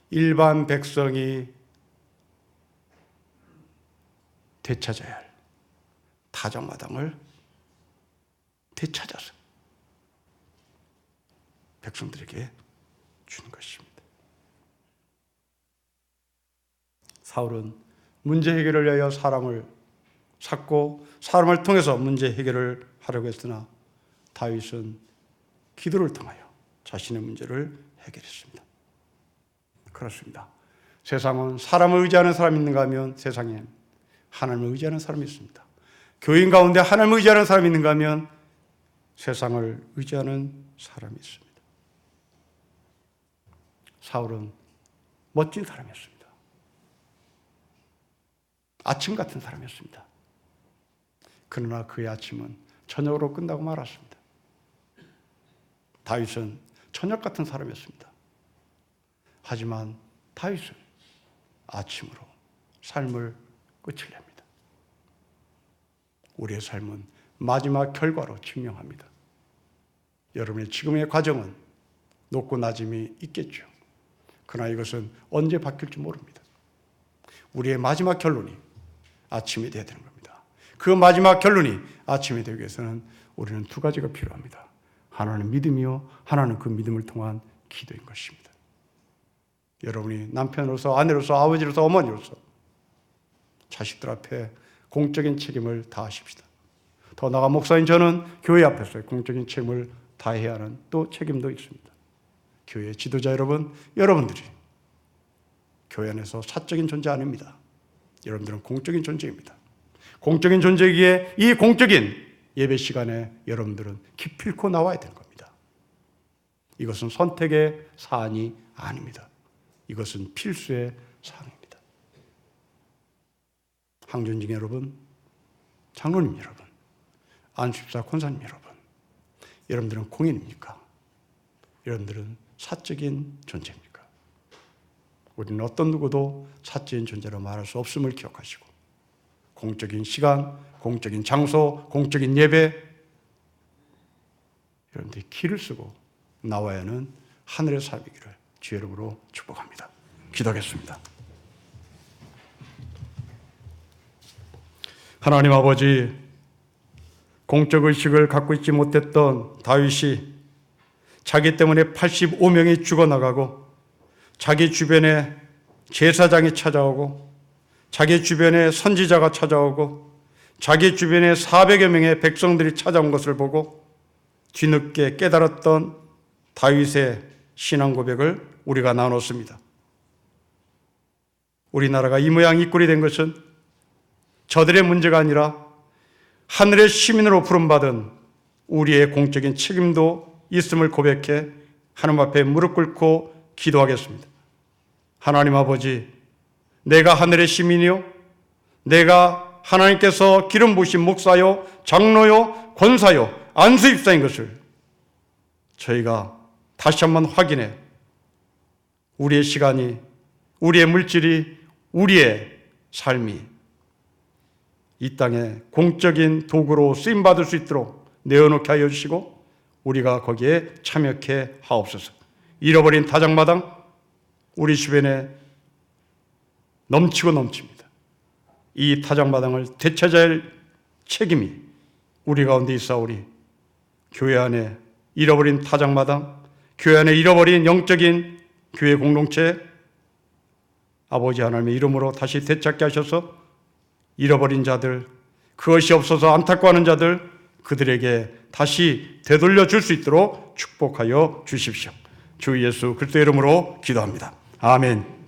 일반 백성이 되찾아야 할 타작마당을 되찾아서 백성들에게 준 것입니다. 사울은 문제 해결을 위하여 사람을 찾고 사람을 통해서 문제 해결을 하려고 했으나 다윗은 기도를 통하여 자신의 문제를 해결했습니다. 그렇습니다. 세상은 사람을 의지하는 사람이 있는가 하면 세상엔 하나님을 의지하는 사람이 있습니다. 교인 가운데 하나님을 의지하는 사람이 있는가 하면 세상을 의지하는 사람이 있습니다. 사울은 멋진 사람이었습니다. 아침 같은 사람이었습니다. 그러나 그의 아침은 저녁으로 끝나고 말았습니다. 다윗은 저녁 같은 사람이었습니다. 하지만 다윗은 아침으로 삶을 끝을 냅니다. 우리의 삶은 마지막 결과로 증명합니다. 여러분의 지금의 과정은 높고 낮음이 있겠죠. 그러나 이것은 언제 바뀔지 모릅니다. 우리의 마지막 결론이 아침이 되어야 되는 겁니다. 그 마지막 결론이 아침이 되기 위해서는 우리는 두 가지가 필요합니다. 하나는 믿음이요, 하나는 그 믿음을 통한 기도인 것입니다. 여러분이 남편으로서, 아내로서, 아버지로서, 어머니로서 자식들 앞에 공적인 책임을 다하십시다. 더 나아가 목사인 저는 교회 앞에서 공적인 책임을 다해야 하는 또 책임도 있습니다. 교회 지도자 여러분, 여러분들이 교회 안에서 사적인 존재 아닙니다. 여러분들은 공적인 존재입니다. 공적인 존재이기에 이 공적인 예배 시간에 여러분들은 기필코 나와야 되는 겁니다. 이것은 선택의 사안이 아닙니다. 이것은 필수의 사항입니다. 항존직 여러분, 장로님 여러분, 안수집사 권사님 여러분, 여러분들은 공인입니까? 여러분들은 사적인 존재입니까? 우리는 어떤 누구도 사적인 존재로 말할 수 없음을 기억하시고 공적인 시간, 공적인 장소, 공적인 예배 여러분들이 길을 쓰고 나와야 하는 하늘의 삶이기를 주의 이름으로 축복합니다. 기도하겠습니다. 하나님 아버지, 공적의식을 갖고 있지 못했던 다윗이 자기 때문에 85명이 죽어나가고 자기 주변에 제사장이 찾아오고 자기 주변에 선지자가 찾아오고 자기 주변에 400여 명의 백성들이 찾아온 것을 보고 뒤늦게 깨달았던 다윗의 신앙 고백을 우리가 나눴습니다. 우리나라가 이 모양 이 꼴이 된 것은 저들의 문제가 아니라 하늘의 시민으로 부름받은 우리의 공적인 책임도 있음을 고백해 하나님 앞에 무릎 꿇고 기도하겠습니다. 하나님 아버지, 내가 하늘의 시민이요, 내가 하나님께서 기름 부으신 목사요, 장로요, 권사요, 안수집사인 것을 저희가 다시 한번 확인해 우리의 시간이, 우리의 물질이, 우리의 삶이 이 땅에 공적인 도구로 쓰임받을 수 있도록 내어놓게 하여 주시고 우리가 거기에 참여케 하옵소서. 잃어버린 타작마당 우리 주변에 넘치고 넘칩니다. 이 타작마당을 되찾아야 할 책임이 우리 가운데 있사오니 교회 안에 잃어버린 타작마당, 교회 안에 잃어버린 영적인 교회 공동체 아버지 하나님의 이름으로 다시 되찾게 하셔서 잃어버린 자들, 그것이 없어서 안타까워하는 자들, 그들에게 다시 되돌려 줄 수 있도록 축복하여 주십시오. 주 예수 그리스도의 이름으로 기도합니다. 아멘.